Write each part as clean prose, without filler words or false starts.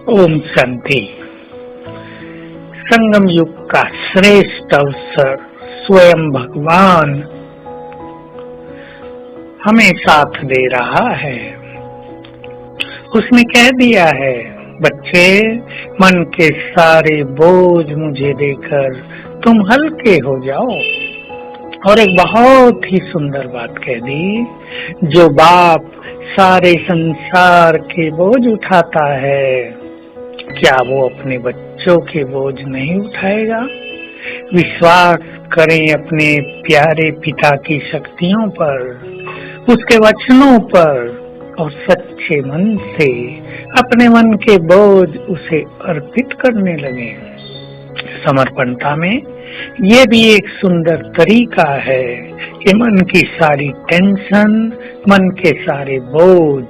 ओम शांति। संगम युग का श्रेष्ठ अवसर स्वयं भगवान हमें साथ दे रहा है। उसने कह दिया है, बच्चे, मन के सारे बोझ मुझे देकर तुम हल्के हो जाओ। और एक बहुत ही सुंदर बात कह दी, जो बाप सारे संसार के बोझ उठाता है, क्या वो अपने बच्चों के बोझ नहीं उठाएगा? विश्वास करें अपने प्यारे पिता की शक्तियों पर, उसके वचनों पर, और सच्चे मन से अपने मन के बोझ उसे अर्पित करने लगे। समर्पणता में ये भी एक सुंदर तरीका है कि मन की सारी टेंशन, मन के सारे बोझ,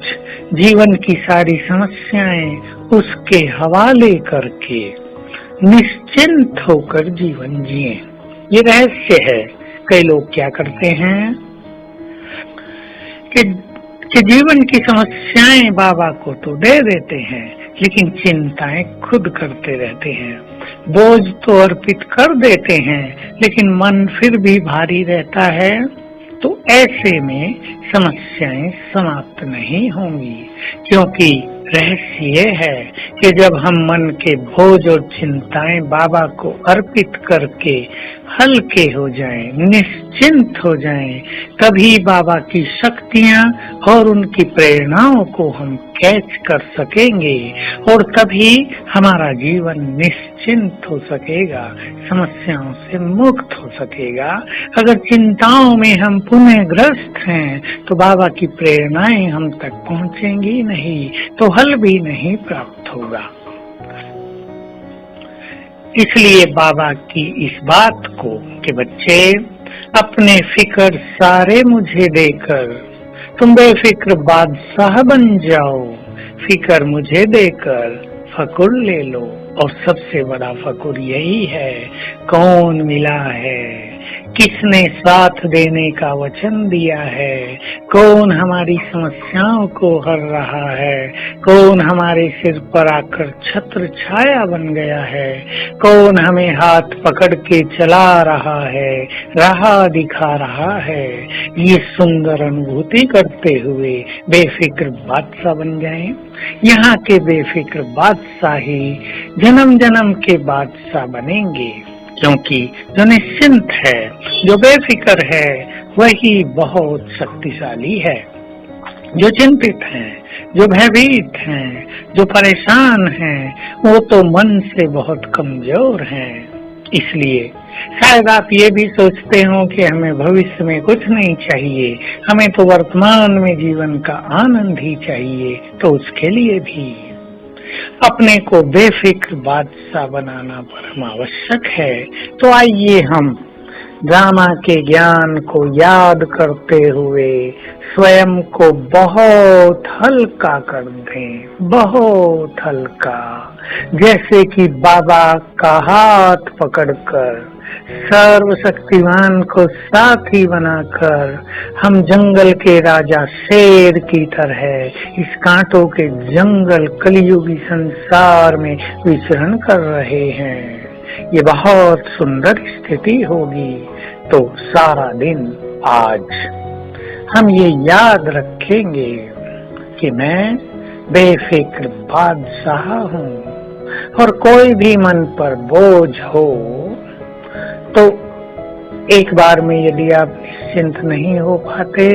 जीवन की सारी समस्याएं उसके हवाले करके निश्चिंत होकर जीवन जिए। ये रहस्य है। कई लोग क्या करते हैं कि जीवन की समस्याएं बाबा को तो दे देते हैं, लेकिन चिंताएं खुद करते रहते हैं। बोझ तो अर्पित कर देते हैं, लेकिन मन फिर भी भारी रहता है। तो ऐसे में समस्याएं समाप्त नहीं होंगी, क्योंकि रहस्य ये है कि जब हम मन के बोझ और चिंताएं बाबा को अर्पित करके हल्के हो जाएं, निश्चिंत हो जाएं, तभी बाबा की शक्तियां और उनकी प्रेरणाओं को हम कैच कर सकेंगे, और तभी हमारा जीवन निश्चिंत हो सकेगा, समस्याओं से मुक्त हो सकेगा। अगर चिंताओं में हम पुनः ग्रस्त हैं, तो बाबा की प्रेरणाएं हम तक पहुंचेंगी नहीं, तो हल भी नहीं प्राप्त होगा। इसलिए बाबा की इस बात को कि बच्चे, अपने फिक्र सारे मुझे देकर तुम बेफिक्र बादशाह बन जाओ। फिक्र मुझे देकर फकुर ले लो, और सबसे बड़ा फकुर यही है, कौन मिला है, किसने साथ देने का वचन दिया है, कौन हमारी समस्याओं को हर रहा है, कौन हमारे सिर पर आकर छत्र छाया बन गया है, कौन हमें हाथ पकड़ के चला रहा है, राह दिखा रहा है। ये सुंदर अनुभूति करते हुए बेफिक्र बादशाह बन जाएं। यहाँ के बेफिक्र बादशाह ही जन्म जन्म के बादशाह बनेंगे, क्योंकि जो निश्चिंत है, जो बेफिक्र है, वही बहुत शक्तिशाली है। जो चिंतित हैं, जो भयभीत हैं, जो परेशान हैं, वो तो मन से बहुत कमजोर हैं। इसलिए शायद आप ये भी सोचते हो कि हमें भविष्य में कुछ नहीं चाहिए, हमें तो वर्तमान में जीवन का आनंद ही चाहिए। तो उसके लिए भी अपने को बेफिक्र बादशाह बनाना परम आवश्यक है। तो आइए हम ड्रामा के ज्ञान को याद करते हुए स्वयं को बहुत हल्का कर दें, बहुत हल्का, जैसे कि बाबा का हाथ पकड़कर, सर्वशक्तिमान को साथी बनाकर हम जंगल के राजा शेर की तरह इस कांटों के जंगल कलियुगी संसार में विचरण कर रहे हैं। ये बहुत सुंदर स्थिति होगी। तो सारा दिन आज हम ये याद रखेंगे कि मैं बेफिक्र बादशाह हूँ, और कोई भी मन पर बोझ हो तो एक बार में यदि आप निश्चिंत नहीं हो पाते,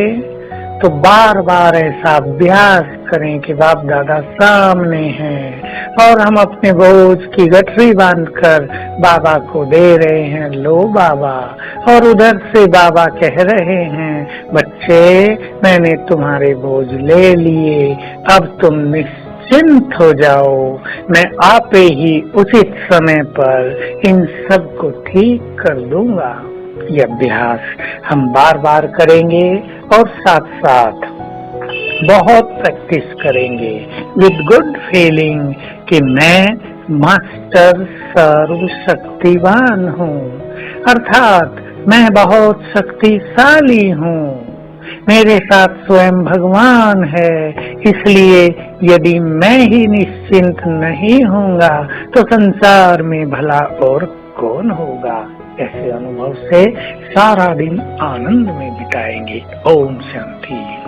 तो बार बार ऐसा अभ्यास करें कि बाप दादा सामने हैं और हम अपने बोझ की गठरी बांधकर बाबा को दे रहे हैं, लो बाबा। और उधर से बाबा कह रहे हैं, बच्चे, मैंने तुम्हारे बोझ ले लिए, अब तुम निश्चिंत हो जाओ, मैं आपे ही उचित समय पर इन सब को ठीक कर दूंगा। ये अभ्यास हम बार बार करेंगे और साथ साथ बहुत प्रैक्टिस करेंगे विद गुड फीलिंग कि मैं मास्टर सर्वशक्तिवान हूँ, अर्थात मैं बहुत शक्तिशाली हूँ। मेरे साथ स्वयं भगवान है, इसलिए यदि मैं ही निश्चिंत नहीं होऊंगा तो संसार में भला और कौन होगा। ऐसे अनुभव से सारा दिन आनंद में बिताएंगे। ओम शांति।